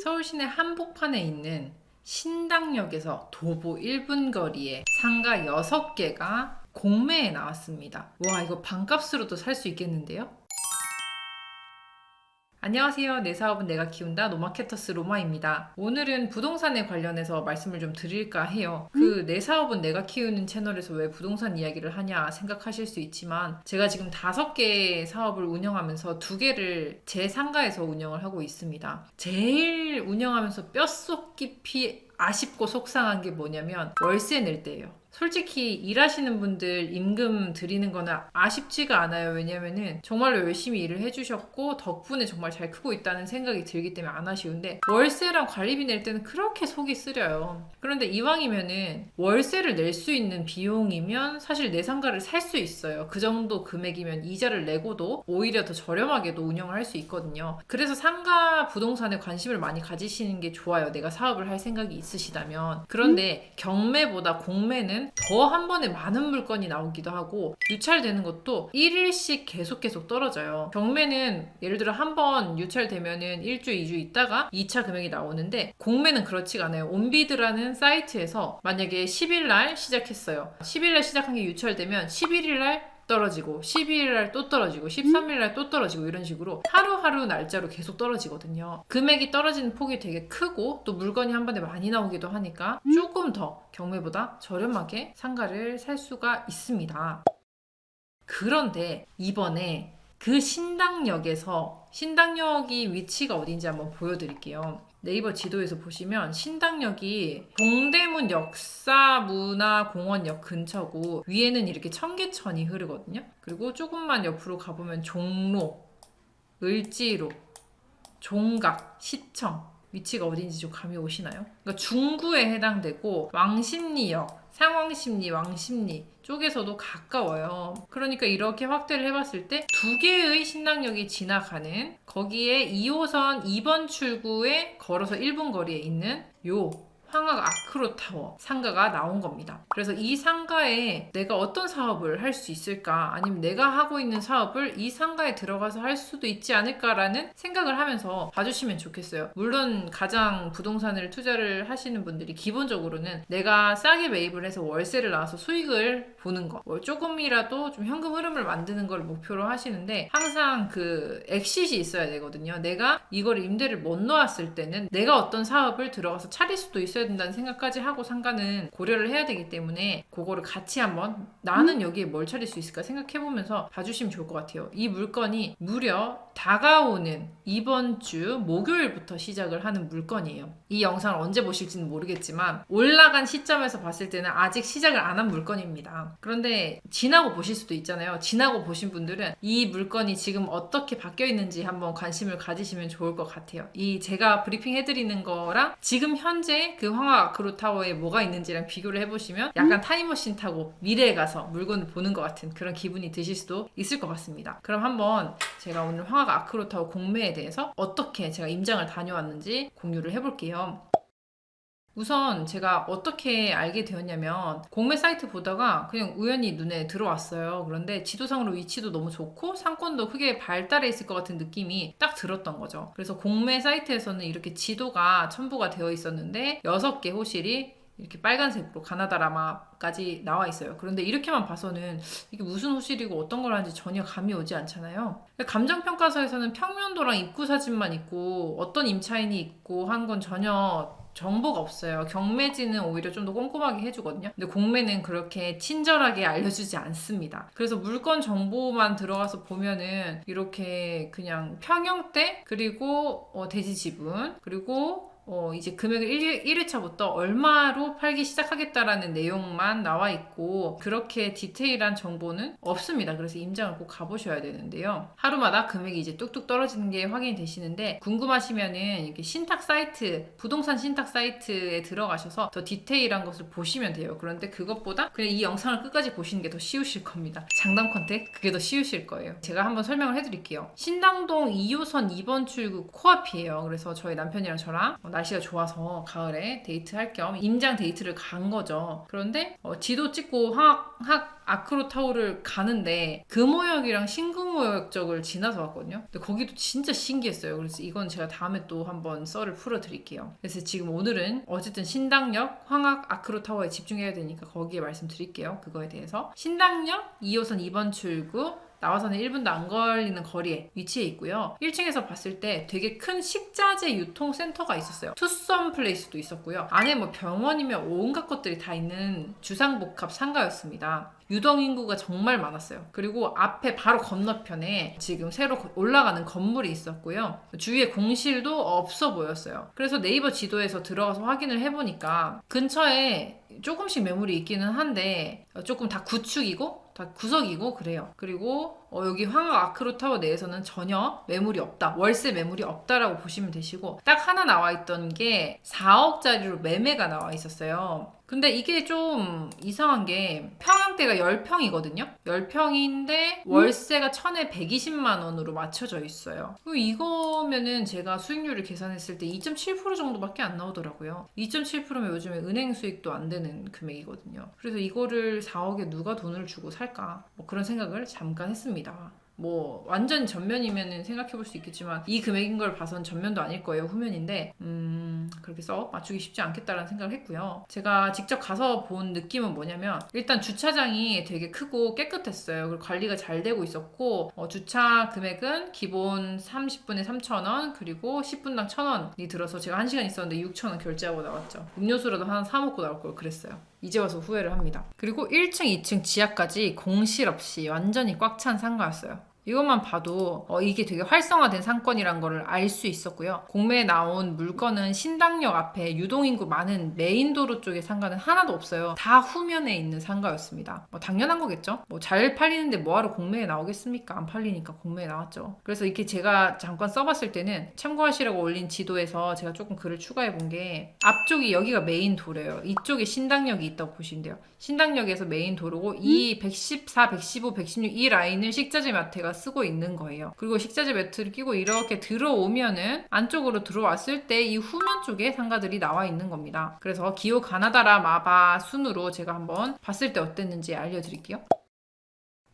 서울 시내 한복판에 있는 신당역에서 도보 1분 거리에 상가 6개가 공매에 나왔습니다. 와, 이거 반값으로도 살 수 있겠는데요? 안녕하세요. 내 사업은 내가 키운다 노마케터스 로마입니다. 오늘은 부동산에 관련해서 말씀을 좀 드릴까 해요. 내 사업은 내가 키우는 채널에서 왜 부동산 이야기를 하냐 생각하실 수 있지만 제가 지금 5개의 사업을 운영하면서 2개를 제 상가에서 운영을 하고 있습니다. 제일 운영하면서 뼛속 깊이 아쉽고 속상한 게 뭐냐면 월세 낼 때예요. 솔직히 일하시는 분들 임금 드리는 거는 아쉽지가 않아요. 왜냐면은 정말로 열심히 일을 해주셨고 덕분에 정말 잘 크고 있다는 생각이 들기 때문에 안 아쉬운데, 월세랑 관리비 낼 때는 그렇게 속이 쓰려요. 그런데 이왕이면은 월세를 낼 수 있는 비용이면 사실 내 상가를 살 수 있어요. 그 정도 금액이면 이자를 내고도 오히려 더 저렴하게도 운영을 할 수 있거든요. 그래서 상가 부동산에 관심을 많이 가지시는 게 좋아요. 내가 사업을 할 생각이 있으시다면. 그런데 경매보다 공매는 더 한 번에 많은 물건이 나오기도 하고 유찰되는 것도 1일씩 계속 떨어져요. 경매는 예를 들어 한 번 유찰되면은 1주, 2주 있다가 2차 금액이 나오는데, 공매는 그렇지가 않아요. 온비드라는 사이트에서 만약에 10일날 시작했어요. 10일날 시작한 게 유찰되면 11일날 떨어지고 12일날 또 떨어지고 13일날 또 떨어지고 이런 식으로 하루하루 날짜로 계속 떨어지거든요. 금액이 떨어지는 폭이 되게 크고 또 물건이 한 번에 많이 나오기도 하니까 조금 더 경매보다 저렴하게 상가를 살 수가 있습니다. 그런데 이번에 그 신당역이 위치가 어딘지 한번 보여드릴게요. 네이버 지도에서 보시면 신당역이 동대문 역사문화공원역 근처고, 위에는 이렇게 청계천이 흐르거든요. 그리고 조금만 옆으로 가보면 종로, 을지로, 종각, 시청, 위치가 어딘지 좀 감이 오시나요? 그러니까 중구에 해당되고 왕십리역, 상왕십리, 왕십리 쪽에서도 가까워요. 그러니까 이렇게 확대를 해봤을 때 2개의 신당역이 지나가는, 거기에 2호선 2번 출구에 걸어서 1분 거리에 있는 요 황학 아크로타워 상가가 나온 겁니다. 그래서 이 상가에 내가 어떤 사업을 할 수 있을까, 아니면 내가 하고 있는 사업을 이 상가에 들어가서 할 수도 있지 않을까라는 생각을 하면서 봐주시면 좋겠어요. 물론 가장 부동산을 투자를 하시는 분들이 기본적으로는 내가 싸게 매입을 해서 월세를 나와서 수익을 보는 거, 조금이라도 좀 현금 흐름을 만드는 걸 목표로 하시는데, 항상 그 엑싯이 있어야 되거든요. 내가 이걸 임대를 못 놓았을 때는 내가 어떤 사업을 들어가서 차릴 수도 있어야 된다는 생각까지 하고 상가는 고려를 해야 되기 때문에, 그거를 같이 한번 나는 여기에 뭘 차릴 수 있을까 생각해보면서 봐주시면 좋을 것 같아요. 이 물건이 무려 다가오는 이번 주 목요일부터 시작을 하는 물건이에요. 이 영상을 언제 보실지는 모르겠지만 올라간 시점에서 봤을 때는 아직 시작을 안 한 물건입니다. 그런데 지나고 보실 수도 있잖아요. 지나고 보신 분들은 이 물건이 지금 어떻게 바뀌어 있는지 한번 관심을 가지시면 좋을 것 같아요. 이 제가 브리핑 해드리는 거랑 지금 현재 그 황학 아크로타워에 뭐가 있는지랑 비교를 해보시면 약간 타임머신 타고 미래에 가서 물건을 보는 것 같은 그런 기분이 드실 수도 있을 것 같습니다. 그럼 한번 제가 오늘 황학 아크로타워 공매에 대해서 어떻게 제가 임장을 다녀왔는지 공유를 해볼게요. 우선 제가 어떻게 알게 되었냐면, 공매 사이트 보다가 그냥 우연히 눈에 들어왔어요. 그런데 지도상으로 위치도 너무 좋고 상권도 크게 발달해 있을 것 같은 느낌이 딱 들었던 거죠. 그래서 공매 사이트에서는 이렇게 지도가 첨부가 되어 있었는데 6개 호실이 이렇게 빨간색으로 가나다라마까지 나와 있어요. 그런데 이렇게만 봐서는 이게 무슨 호실이고 어떤 걸 하는지 전혀 감이 오지 않잖아요. 감정평가서에서는 평면도랑 입구 사진만 있고 어떤 임차인이 있고 한 건 전혀 정보가 없어요. 경매지는 오히려 좀 더 꼼꼼하게 해주거든요. 근데 공매는 그렇게 친절하게 알려주지 않습니다. 그래서 물건 정보만 들어가서 보면은 이렇게 그냥 평형대, 그리고 대지 지분, 그리고 이제 금액을 1회차부터 얼마로 팔기 시작하겠다라는 내용만 나와 있고, 그렇게 디테일한 정보는 없습니다. 그래서 임장을 꼭 가보셔야 되는데요. 하루마다 금액이 이제 뚝뚝 떨어지는 게 확인이 되시는데, 궁금하시면은 이렇게 신탁 사이트, 부동산 신탁 사이트에 들어가셔서 더 디테일한 것을 보시면 돼요. 그런데 그것보다 그냥 이 영상을 끝까지 보시는 게 더 쉬우실 겁니다. 장담 컨택, 그게 더 쉬우실 거예요. 제가 한번 설명을 해드릴게요. 신당동 2호선 2번 출구 코앞이에요. 그래서 저희 남편이랑 저랑 날씨가 좋아서 가을에 데이트할 겸 임장 데이트를 간 거죠. 그런데 지도 찍고 황학 아크로타워를 가는데 금호역이랑 신금 성모역적을 지나서 왔거든요. 근데 거기도 진짜 신기했어요. 그래서 이건 제가 다음에 또 한번 썰을 풀어드릴게요. 그래서 지금 오늘은 어쨌든 신당역 황학 아크로타워에 집중해야 되니까 거기에 말씀드릴게요. 그거에 대해서. 신당역 2호선 2번 출구 나와서는 1분도 안 걸리는 거리에 위치해 있고요. 1층에서 봤을 때 되게 큰 식자재 유통센터가 있었어요. 투썸 플레이스도 있었고요. 안에 뭐 병원이며 온갖 것들이 다 있는 주상복합 상가였습니다. 유동 인구가 정말 많았어요. 그리고 앞에 바로 건너편에 지금 새로 올라가는 건물이 있었고요. 주위에 공실도 없어 보였어요. 그래서 네이버 지도에서 들어가서 확인을 해보니까 근처에 조금씩 매물이 있기는 한데 조금 다 구축이고 다 구석이고 그래요. 그리고 여기 황학 아크로타워 내에서는 전혀 매물이 없다. 월세 매물이 없다라고 보시면 되시고 딱 하나 나와 있던 게 4억짜리로 매매가 나와 있었어요. 근데 이게 좀 이상한 게 평양대가 10평이거든요. 10평인데 월세가 1000에 120만 원으로 맞춰져 있어요. 이거면은 제가 수익률을 계산했을 때 2.7% 정도밖에 안 나오더라고요. 2.7%면 요즘에 은행 수익도 안 되는 금액이거든요. 그래서 이거를 4억에 누가 돈을 주고 살까? 뭐 그런 생각을 잠깐 했습니다. 뭐 완전 전면이면은 생각해 볼 수 있겠지만 이 금액인 걸 봐선 전면도 아닐 거예요. 후면인데 그렇게 써 맞추기 쉽지 않겠다라는 생각을 했고요. 제가 직접 가서 본 느낌은 뭐냐면 일단 주차장이 되게 크고 깨끗했어요. 그리고 관리가 잘 되고 있었고 주차 금액은 기본 30분에 3,000원 그리고 10분당 1,000원이 들어서 제가 1시간 있었는데 6,000원 결제하고 나왔죠. 음료수라도 하나 사 먹고 나올 걸 그랬어요. 이제 와서 후회를 합니다. 그리고 1층, 2층 지하까지 공실 없이 완전히 꽉 찬 상가였어요. 이것만 봐도 이게 되게 활성화된 상권이란 거를 알 수 있었고요. 공매에 나온 물건은 신당역 앞에 유동인구 많은 메인도로 쪽의 상가는 하나도 없어요. 다 후면에 있는 상가였습니다. 뭐 당연한 거겠죠? 뭐 잘 팔리는데 뭐하러 공매에 나오겠습니까? 안 팔리니까 공매에 나왔죠. 그래서 이렇게 제가 잠깐 써봤을 때는 참고하시라고 올린 지도에서 제가 조금 글을 추가해 본 게 앞쪽이 여기가 메인도래요. 이쪽에 신당역이 있다고 보시면 돼요. 신당역에서 메인도로고 이 114, 115, 116 이 라인을 식자재 마트가 쓰고 있는 거예요. 그리고 식자재 매트를 끼고 이렇게 들어오면은 안쪽으로 들어왔을 때 이 후면 쪽에 상가들이 나와 있는 겁니다. 그래서 기호 가나다라 마바 순으로 제가 한번 봤을 때 어땠는지 알려드릴게요.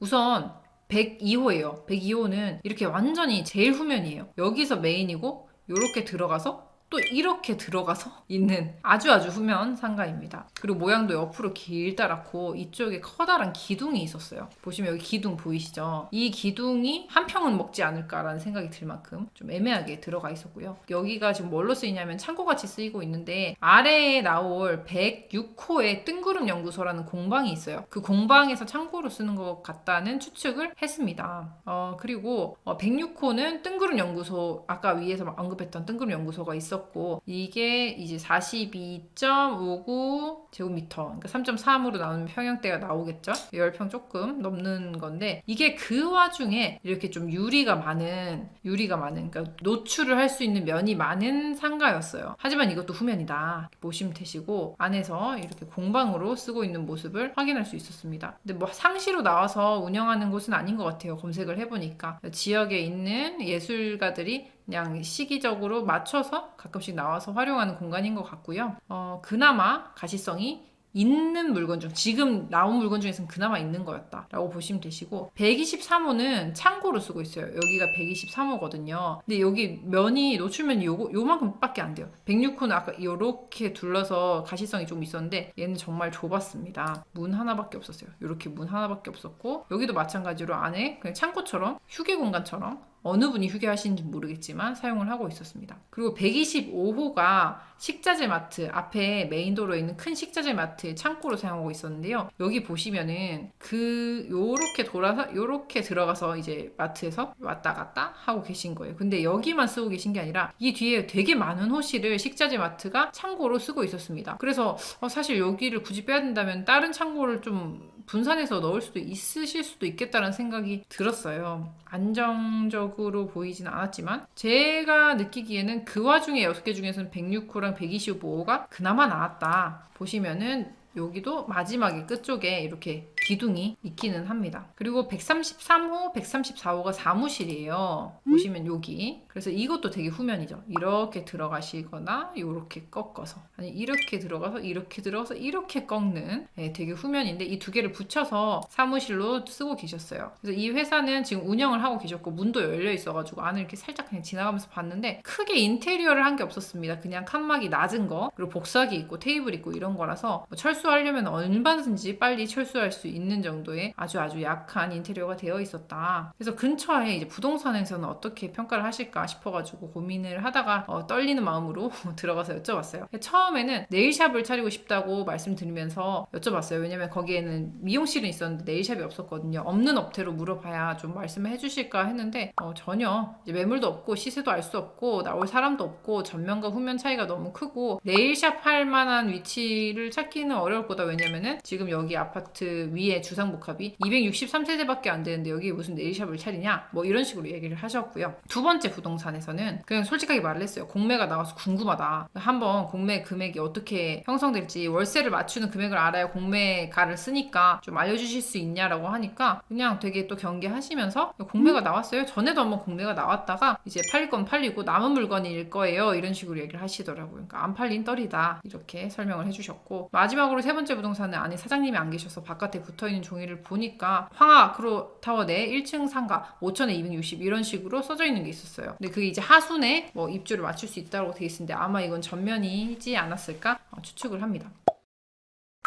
우선 102호예요. 102호는 이렇게 완전히 제일 후면이에요. 여기서 메인이고 이렇게 들어가서 또 이렇게 들어가서 있는 아주 후면 상가입니다. 그리고 모양도 옆으로 길다랗고 이쪽에 커다란 기둥이 있었어요. 보시면 여기 기둥 보이시죠? 이 기둥이 한 평은 먹지 않을까라는 생각이 들 만큼 좀 애매하게 들어가 있었고요. 여기가 지금 뭘로 쓰이냐면 창고같이 쓰이고 있는데 아래에 나올 106호의 뜬구름 연구소라는 공방이 있어요. 그 공방에서 창고로 쓰는 것 같다는 추측을 했습니다. 그리고 106호는 뜬구름 연구소 아까 위에서 언급했던 뜬구름 연구소가 있었고 이게 이제 42.59 제곱미터 그러니까 3.3으로 나오면 평형대가 나오겠죠. 10평 조금 넘는 건데 이게 그 와중에 이렇게 좀 유리가 많은 그러니까 노출을 할 수 있는 면이 많은 상가였어요. 하지만 이것도 후면이다 보시면 되시고 안에서 이렇게 공방으로 쓰고 있는 모습을 확인할 수 있었습니다. 근데 뭐 상시로 나와서 운영하는 곳은 아닌 것 같아요. 검색을 해보니까 지역에 있는 예술가들이 그냥 시기적으로 맞춰서 가끔씩 나와서 활용하는 공간인 것 같고요. 그나마 가시성이 있는 물건 중 지금 나온 물건 중에서는 그나마 있는 거였다라고 보시면 되시고 123호는 창고로 쓰고 있어요. 여기가 123호거든요. 근데 여기 면이 노출면이 요만큼밖에 안 돼요. 106호는 아까 이렇게 둘러서 가시성이 좀 있었는데 얘는 정말 좁았습니다. 문 하나밖에 없었어요. 이렇게 문 하나밖에 없었고 여기도 마찬가지로 안에 그냥 창고처럼 휴게 공간처럼 어느 분이 휴게하시는지 모르겠지만 사용을 하고 있었습니다. 그리고 125호가 식자재 마트 앞에 메인도로에 있는 큰 식자재 마트 창고로 사용하고 있었는데요. 여기 보시면은 요렇게 돌아서 요렇게 들어가서 이제 마트에서 왔다 갔다 하고 계신 거예요. 근데 여기만 쓰고 계신 게 아니라 이 뒤에 되게 많은 호실을 식자재 마트가 창고로 쓰고 있었습니다. 그래서 사실 여기를 굳이 빼야 된다면 다른 창고를 좀 분산해서 넣을 수도 있으실 수도 있겠다는 생각이 들었어요. 안정적으로 보이지는 않았지만 제가 느끼기에는 그 와중에 6개 중에서는 106호랑 125호가 그나마 나았다. 보시면은 여기도 마지막에 끝쪽에 이렇게 기둥이 있기는 합니다. 그리고 133호, 134호가 사무실이에요. 보시면 여기 그래서 이것도 되게 후면이죠. 이렇게 들어가시거나 이렇게 꺾어서, 아니 이렇게 들어가서 이렇게 들어가서 이렇게 꺾는, 되게 후면인데 이 두 개를 붙여서 사무실로 쓰고 계셨어요. 그래서 이 회사는 지금 운영을 하고 계셨고 문도 열려 있어가지고 안을 이렇게 살짝 그냥 지나가면서 봤는데 크게 인테리어를 한 게 없었습니다. 그냥 칸막이 낮은 거, 그리고 복사기 있고 테이블 있고 이런 거라서 뭐 철수하려면 얼마든지 빨리 철수할 수 있는 정도의 아주 약한 인테리어가 되어 있었다. 그래서 근처에 이제 부동산에서는 어떻게 평가를 하실까 싶어가지고 고민을 하다가 떨리는 마음으로 들어가서 여쭤봤어요. 처음에는 네일샵을 차리고 싶다고 말씀드리면서 여쭤봤어요. 왜냐면 거기에는 미용실은 있었는데 네일샵이 없었거든요. 없는 업태로 물어봐야 좀 말씀을 해주실까 했는데 전혀 이제 매물도 없고 시세도 알 수 없고 나올 사람도 없고 전면과 후면 차이가 너무 크고 네일샵 할 만한 위치를 찾기는 어려울 거다. 왜냐면은 지금 여기 아파트 위에 주상복합이 263세대밖에 안 되는데 여기 무슨 네일샵을 차리냐 뭐 이런 식으로 얘기를 하셨고요. 두 번째 부동산에서는 그냥 솔직하게 말을 했어요. 공매가 나와서 궁금하다. 한번 공매 금액이 어떻게 형성될지 월세를 맞추는 금액을 알아야 공매가를 쓰니까 좀 알려주실 수 있냐라고 하니까 그냥 되게 또 경계하시면서 공매가 나왔어요. 전에도 한번 공매가 나왔다가 이제 팔릴 건 팔리고 남은 물건일 거예요. 이런 식으로 얘기를 하시더라고요. 그러니까 안 팔린 떨이다. 이렇게 설명을 해주셨고 마지막으로 세 번째 부동산은 안에 사장님이 안 계셔서 바깥에 붙어있는 종이를 보니까 황하 아크로타워 내 1층 상가 5천에 260 이런 식으로 써져 있는 게 있었어요. 근데 그게 이제 하순에 뭐 입주를 맞출 수 있다고 돼 있는데 아마 이건 전면이지 않았을까 추측을 합니다.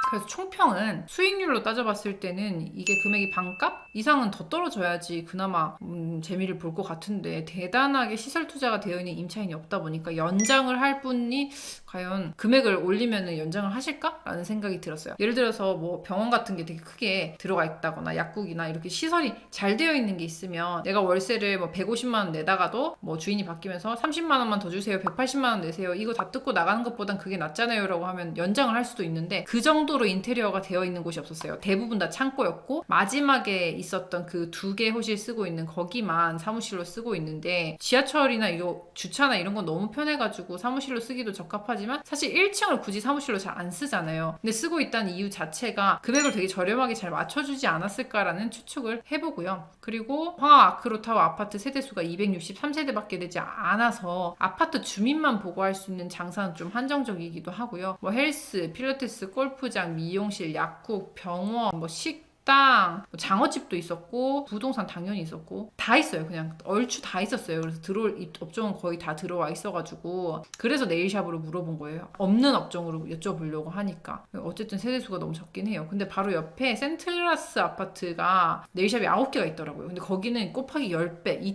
그래서 총평은 수익률로 따져봤을 때는 이게 금액이 반값 이상은 더 떨어져야지 그나마 재미를 볼 것 같은데 대단하게 시설 투자가 되어 있는 임차인이 없다 보니까 연장을 할 분이 과연 금액을 올리면 연장을 하실까? 라는 생각이 들었어요. 예를 들어서 뭐 병원 같은 게 되게 크게 들어가 있다거나 약국이나 이렇게 시설이 잘 되어 있는 게 있으면 내가 월세를 뭐 150만 원 내다가도 뭐 주인이 바뀌면서 30만 원만 더 주세요 180만 원 내세요 이거 다 뜯고 나가는 것보단 그게 낫잖아요 라고 하면 연장을 할 수도 있는데 그 정도로 인테리어가 되어 있는 곳이 없었어요. 대부분 다 창고였고 마지막에 있었던 그 2개 호실 쓰고 있는 거기만 사무실로 쓰고 있는데 지하철이나 이거 주차나 이런 건 너무 편해가지고 사무실로 쓰기도 적합하지만 사실 1층을 굳이 사무실로 잘 안 쓰잖아요. 근데 쓰고 있다는 이유 자체가 금액을 되게 저렴하게 잘 맞춰주지 않았을까라는 추측을 해보고요. 그리고 황하 아크로타워 아파트 세대수가 263세대밖에 되지 않아서 아파트 주민만 보고 할 수 있는 장사는 좀 한정적이기도 하고요. 뭐 헬스, 필라테스, 골프장, 미용실, 약국, 병원, 뭐 식당, 뭐 장어집도 있었고 부동산 당연히 있었고 다 있어요. 그냥 얼추 다 있었어요. 그래서 들어올 업종은 거의 다 들어와 있어가지고 그래서 네일샵으로 물어본 거예요. 없는 업종으로 여쭤보려고 하니까 어쨌든 세대수가 너무 적긴 해요. 근데 바로 옆에 센트라스 아파트가 네일샵이 9개가 있더라고요. 근데 거기는 곱하기 10배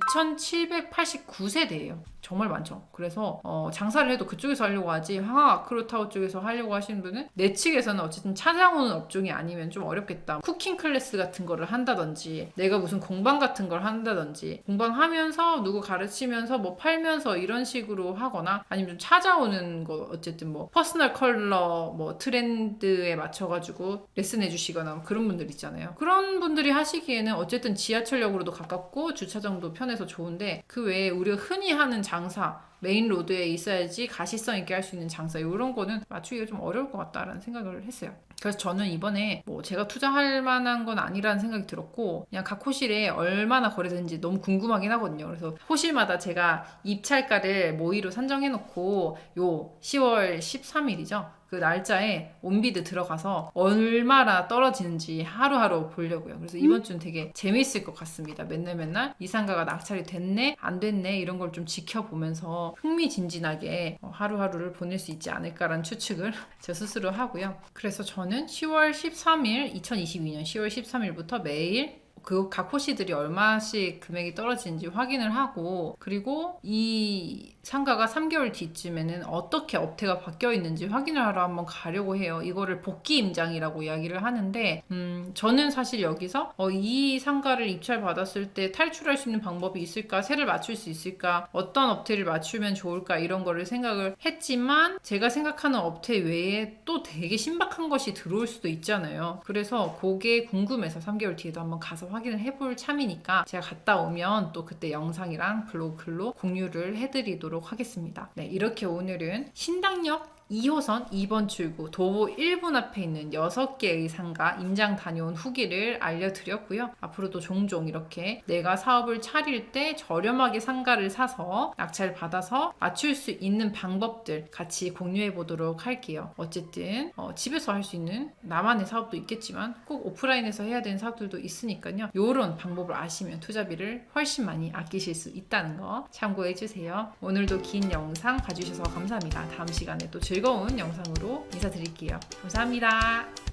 2789세대예요. 정말 많죠. 그래서 장사를 해도 그쪽에서 하려고 하지 황하 아크로타워 쪽에서 하려고 하시는 분은 내 측에서는 어쨌든 찾아오는 업종이 아니면 좀 어렵겠다. 쿠킹 클래스 같은 거를 한다든지 내가 무슨 공방 같은 걸 한다든지 공방하면서 누구 가르치면서 뭐 팔면서 이런 식으로 하거나 아니면 좀 찾아오는 거 어쨌든 뭐 퍼스널 컬러 뭐 트렌드에 맞춰가지고 레슨 해주시거나 뭐 그런 분들 있잖아요. 그런 분들이 하시기에는 어쨌든 지하철역으로도 가깝고 주차장도 편해서 좋은데 그 외에 우리가 흔히 하는 장사 메인 로드에 있어야지 가시성 있게 할 수 있는 장사 이런 거는 맞추기가 좀 어려울 것 같다라는 생각을 했어요. 그래서 저는 이번에 뭐 제가 투자할 만한 건 아니라는 생각이 들었고 그냥 각 호실에 얼마나 거래되는지 너무 궁금하긴 하거든요. 그래서 호실마다 제가 입찰가를 모의로 산정해 놓고 요 10월 13일이죠. 그 날짜에 온비드 들어가서 얼마나 떨어지는지 하루하루 보려고요. 그래서 이번 주는 되게 재밌을 것 같습니다. 맨날 이 상가가 낙찰이 됐네 안 됐네 이런 걸 좀 지켜보면서 흥미진진하게 하루하루를 보낼 수 있지 않을까라는 추측을 저 스스로 하고요. 그래서 저는 10월 13일 2022년 10월 13일부터 매일 그 각 호시들이 얼마씩 금액이 떨어지는지 확인을 하고 그리고 이 상가가 3개월 뒤쯤에는 어떻게 업태가 바뀌어 있는지 확인을 하러 한번 가려고 해요. 이거를 복귀 임장이라고 이야기를 하는데 저는 사실 여기서 이 상가를 입찰 받았을 때 탈출할 수 있는 방법이 있을까? 세를 맞출 수 있을까? 어떤 업태를 맞추면 좋을까? 이런 거를 생각을 했지만 제가 생각하는 업태 외에 또 되게 신박한 것이 들어올 수도 있잖아요. 그래서 그게 궁금해서 3개월 뒤에도 한번 가서 확인을 해볼 참이니까 제가 갔다 오면 또 그때 영상이랑 블로그 글로 공유를 해드리도록 하겠습니다. 네, 이렇게 오늘은 신당역 2호선 2번 출구 도보 1분 앞에 있는 6개의 상가 임장 다녀온 후기를 알려드렸고요. 앞으로도 종종 이렇게 내가 사업을 차릴 때 저렴하게 상가를 사서 낙찰 받아서 맞출 수 있는 방법들 같이 공유해 보도록 할게요. 어쨌든 집에서 할 수 있는 나만의 사업도 있겠지만 꼭 오프라인에서 해야 되는 사업들도 있으니까요. 이런 방법을 아시면 투자비를 훨씬 많이 아끼실 수 있다는 거 참고해 주세요. 오늘도 긴 영상 봐주셔서 감사합니다. 다음 시간에 또 즐거운 영상으로 인사드릴게요. 감사합니다.